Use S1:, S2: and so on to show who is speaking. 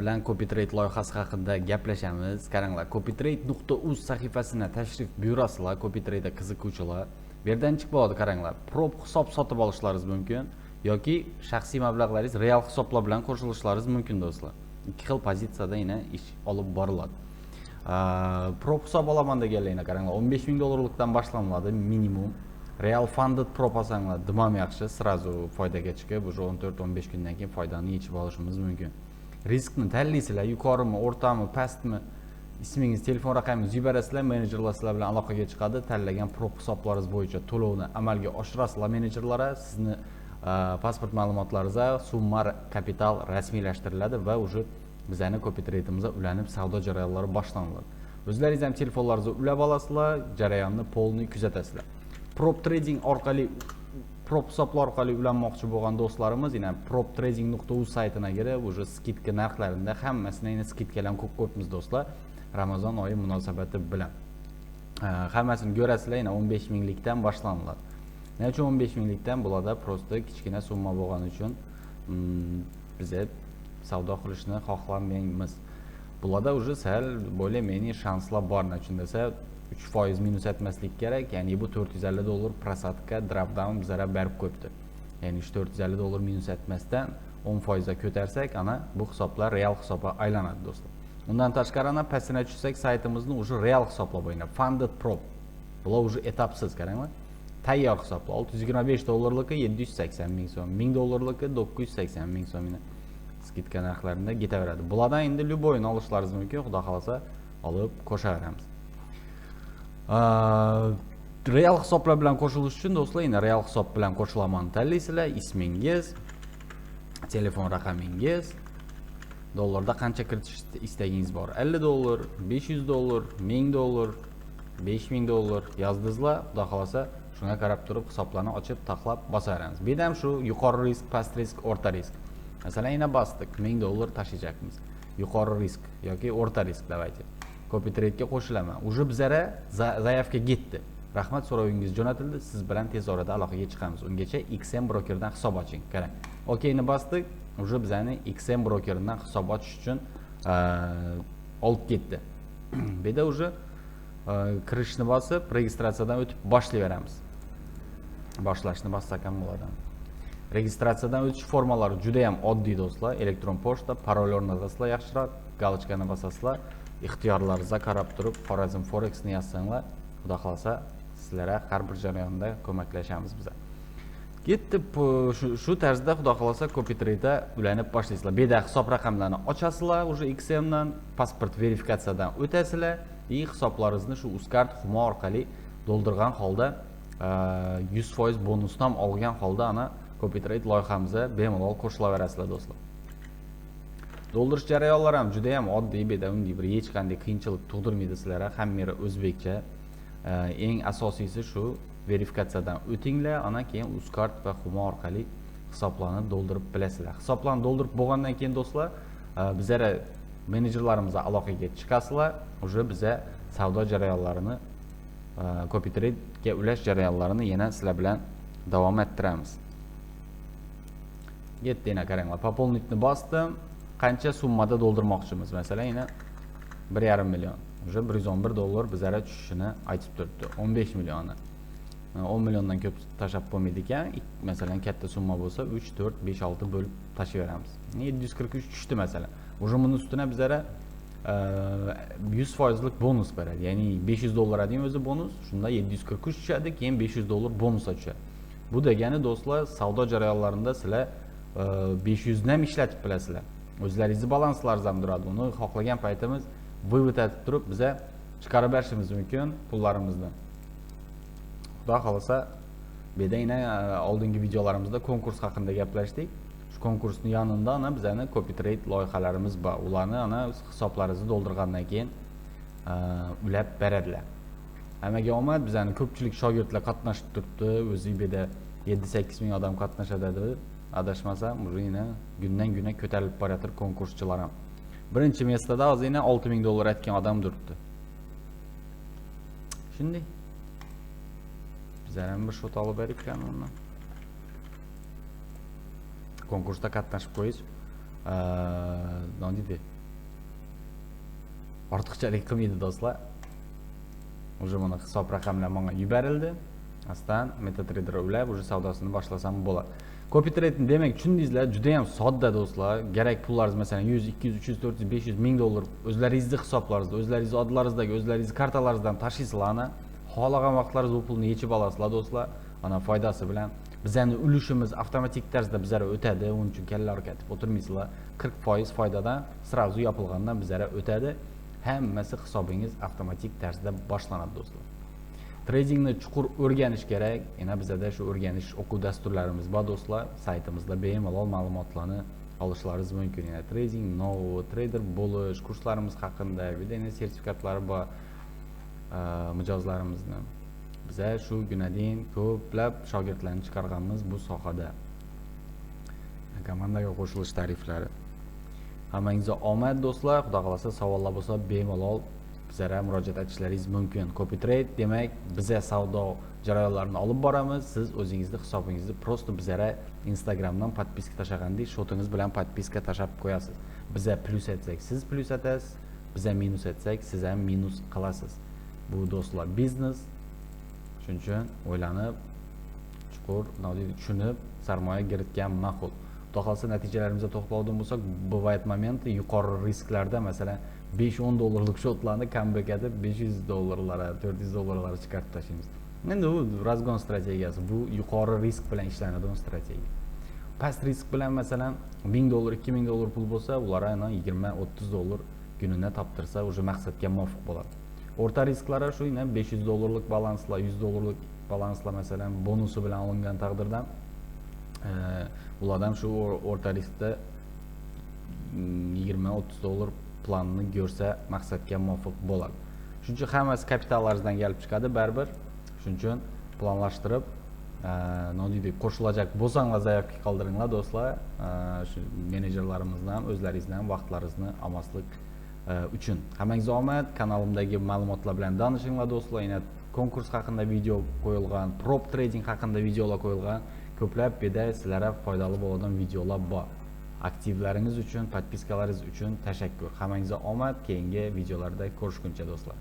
S1: bilan copytrade loyihasi haqida gaplashamiz. Qaranglar, copytrade.uz sahifasini tashrif buyurasizlar, copytrade qiziquvchilar. Bu yerdan chiqib bo'ladi, qaranglar. Prop hisob sotib olishlaringiz mumkin yoki shaxsiy mablag'laringiz real hisoblar bilan qo'shilishlaringiz mumkin do'stlar. Ikki xil pozitsiyada yana ish olib boriladi. Prop hisob olaman deganlarga qaranglar, $15,000 boshlanadi minimum. Real funded prop olsanglar, dimam yaxshi, srazu foydaga chiqib, уже 14-15 kundan keyin foydani yechib olishimiz mumkin. Riskni tanlaysizlar, yuqorimi, o'rtami, pastmi, ismingiz, telefon raqamingizni yuborasizlar, menejerlar sizlar bilan aloqaga chiqadi, tanlagan prop hisoblaringiz bo'yicha to'lovni amalga oshirasizlar menejerlari, sizni pasport ma'lumotlaringizga summa kapital rasmiylashtiriladi va уже bizning copytrade'imizga ulanib savdo jarayonlari boshlanadi. O'zlaringiz ham telefonlaringizga ulab olasizlar, jarayonni polni kuzatasizlar. Prop trading orqali prop hisoblar orqali ulanmoqchi bo'lgan do'stlarimiz yana proptrading.uz saytiga kirib, уже skidka narxlarida hammasini yana skidkalar ko'p qo'yibmiz do'stlar. Ramazon oyi munosabati bilan. Hammasini ko'rasizlar, yana 15 minglikdan boshlanadi. Nima uchun 15 minglikdan bo'ladi? Prosta kichkina summa bo'lgani uchun biz savdo qilishni xohlamaymiz. Bularda уже sal более-менее shanslar bor, nechun desa 3% minus etmaslik kerak. Ya'ni bu $450 prosatka drop down bizga berib qo'yibdi. Ya'ni $450 minus etmasdan 10% ga ko'tarsak, ana bu hisoblar real hisobga aylanadi do'stlar. Undan tashqari ana pastga tushsak, saytimizni уже real hisoblab o'ynab, funded prop. Bular уже etapsiz, qaranglar. Tayyor hisoblar $625 780 ming so'm, $1000 980 ming so'mini skidka narxlarida ketaveradi. Bulardan endi любойni olishlaringiz mumkin, xudo xolasa olib qo'shaveramiz. Real hisoblar bilan qo'shilish uchun do'stlar, endi real hisob bilan qo'shilaman tanlaysizlar, ismingiz, telefon raqamingiz, dollarda qancha kiritish istagingiz bor? $50, $500, $1000, $5000 yozdingizlar, xudo xolasa shunga qarab turib hisoblarni ochib, taxlab bosaveramiz. Bu ham shu yuqori risk, past risk, o'rta risk. Masalan, yana bosdik, $1000 tashiyacakmiz. Yuqori risk yoki o'rta risk davaychi. Copytrade'ga qo'shilaman. Уже bizlara zaявка ketdi. Rahmat, so'rovingiz jo'natildi. Siz bilan tez orada aloqaga chiqamiz. Ungacha XM brokerdan hisob oching. Qarang. OKni bosdik. Уже bizani XM brokerdan hisob ochish uchun olib ketdi. Bu yerda уже kirishni bosib, registratsiyadan o'tib boshlayveramiz. Boshlashni bossak ham bo'ladi. Registratsiyadan o'tish formalari juda ham oddiy do'stlar. Elektron pochta, parol o'rnatasizlar yaxshiroq, galochkani bosasizlar. Ixtiyorlaringizga qarab turib, Xorazm Forex'ni yozsanglar, xudo xolasa sizlarga har bir jarayonda ko'maklashamiz biz. Ketdi, shu tarzda xudo xolasa copytrade'da ulanib boshlaysizlar. Bu yerda hisob raqamlarini ochasizlar, уже XM dan pasport verifikatsiyadan o'tasizlar, hisoblaringizni shu Uzcard Humo orqali to'ldirgan holda 100% bonusni ham olgan holda ana copytrade loyihamizga bemalol qo'shilaverasizlar do'stlar. To'ldirish jarayonlari ham juda ham oddiy, beda unday bir hech qanday qiyinchilik tug'dirmaydi sizlarga. Hammasi o'zbekcha. Eng asosiysi shu verifikatsiyadan o'tinglar, ana keyin Uzcard va Humo orqali hisoblarni to'ldirib bilasizlar. Hisoblarni to'ldirib bo'lgandan keyin do'stlar, bizlar menejerlarimizga aloqaga chiqasizlar, уже bizlar savdo jarayonlarini copytrade'ga ulash jarayonlarini yana sizlar bilan davom ettiramiz. Yetdina qaranglar, пополнитni bosdim. Qancha summada to'ldirmoqchimiz? Masalan, yana 1,5 million. Уже $111 bizlarga tushishini aytib turibdi. 15 millionni. 10 milliondan ko'p tashab bo'lmaydi ekan. Masalan, katta summa bo'lsa 3, 4, 5, 6 bo'lib tashlayveramiz. 743 tushdi masalan. Уже buning ustidan bizlarga 100%lik bonus beradi. Ya'ni $500 degan o'zi bonus, shunda 743 tushadi, keyin $500 bonus tushadi. Bu degani do'stlar, savdo jarayonlarida sizlar 500 dan ishlatib bilasizlar. O'zlaringizni balanslaringiz ham turadi. Uni xohlagan paytimiz vivut etib turib biza chiqarib berishimiz mumkin pullarimizni. Xudo xolasa, bu yerda yana oldingi videolarimizda konkurs haqida gaplashdik. Shu konkursning yonida ana bizning copytrade loyihalarimiz bor. Ularni ana hisoblaringizni to'ldirgandan keyin ulab beradilar. Hammaga omad, bizning ko'pchilik shogirdlar qatnashib turibdi. O'zi bu yerda 7-8 ming odam qatnashadi. Adashmasam, yana kundan-kunga ko'tarilib boratir konkurschilar ham. Birinchi mestada hozir yana $6,000 aytgan odam turibdi. Shunday. Bizlar ham bir shot olib beribkan undan. Konkursda qatnashib qo'yish nima deydi? Ortiqchalik qilmaydi do'stlar. Уже mana hisob raqamlar menga yuborildi. Aslan MetaTrader ulab уже savdosini boshlasam bo'ladi. Copy trading demak tushundingizlar, juda ham sodda do'stlar. Kerak pullaringiz masalan 100, 200, 300, 400, 500 ming dollar o'zlaringizning hisoblaringizda, o'zlaringizning oddlaringizdagi, o'zlaringizning kartalaringizdan tashlaysizlarni, xohlagan vaqtlaringiz bu pulni yechib olasizlar do'stlar. Ana foydasi bilan bizning ulushimiz avtomatik tarzda bizlarga o'tadi. Uning uchun kalla harakatib o'tirmaysizlar. 40% foydadan sразу yopilgandan bizlarga o'tadi. Hammasi hisobingiz avtomatik tarzda boshlanadi do'stlar. Tradingni chuqur o'rganish kerak. Yana bizda shu o'rganish o'quv dasturlarimiz bor do'stlar. Saytimizda bemalol ma'lumotlarni olishlaringiz mumkin. Yana trading, trader bo'lish kurslarimiz haqida video sertifikatlari bor. Mijozlarimizni biza shu gunadan ko'plab shogirdlarni chiqarganmiz bu sohada. Komandaga qo'shilish tariflari. Hammangizga omad do'stlar. Xudo xolasa savollar bo'lsa bemalol bizlarga murojaat etishlaringiz mumkin. Copy trade demak biza savdo jarayonlarini olib boramiz. Siz o'zingizning hisobingizni prosta bizlarga Instagramdan podpiska tashlagandek shotingiz bilan podpiska tashlab qo'yasiz. Biza plus etsak siz plus etasiz, biza minus etsak siz ham minus qilasiz. Bu do'stlar biznes. Shuning uchun o'ylanib, chuqur, tushunib, sarmoya kiritgan ma'qul. Xudo xolasa natijalarimizga to'xtaladigan bo'lsak, bывает momentda yuqori risklarda masalan 5-10 dollarlik shotlarni comeback etib 500 dollarlara, 400 dollarlara chiqarib tashlaymiz. Endi bu razgon strategiyasi, bu yuqori risk bilan ishlanadigan strategiya. Past risk bilan masalan 1000 dollar, 2000 dollar pul bo'lsa, ular ana 20-30 dollar kunini toptirsa, o'sha maqsadga muvofiq bo'ladi. O'rta risklari shu 500 dollarlik balanslar, 100 dollarlik balanslar masalan bonusi bilan olingan taqdirda ulardan shu o'rta riskda 20-30 dollar planni ko'rsa maqsadga muvofiq bo'ladi. Shuning uchun hammasi kapitallaringizdan kelib chiqadi baribir. Shuning uchun planlashtirib, qo'shilajak bo'lsanglar zaявка qoldiringlar do'stlar. Shu menejerlarimizdan o'zlaringizdan vaqtlaringizni olmaslik uchun. Hammangizga omad. Kanalimdagi ma'lumotlar bilan tanishinglar do'stlar. Yana konkurs haqida video qo'yilgan, prop trading haqida videolar qo'yilgan. Ko'plab beda sizlarga foydali bo'ladigan videolar bor. Aktivlaringiz uchun, podpiskalaringiz uchun tashakkur. Hammangizga omad. Keyingi videolarda ko'rishguncha do'stlar.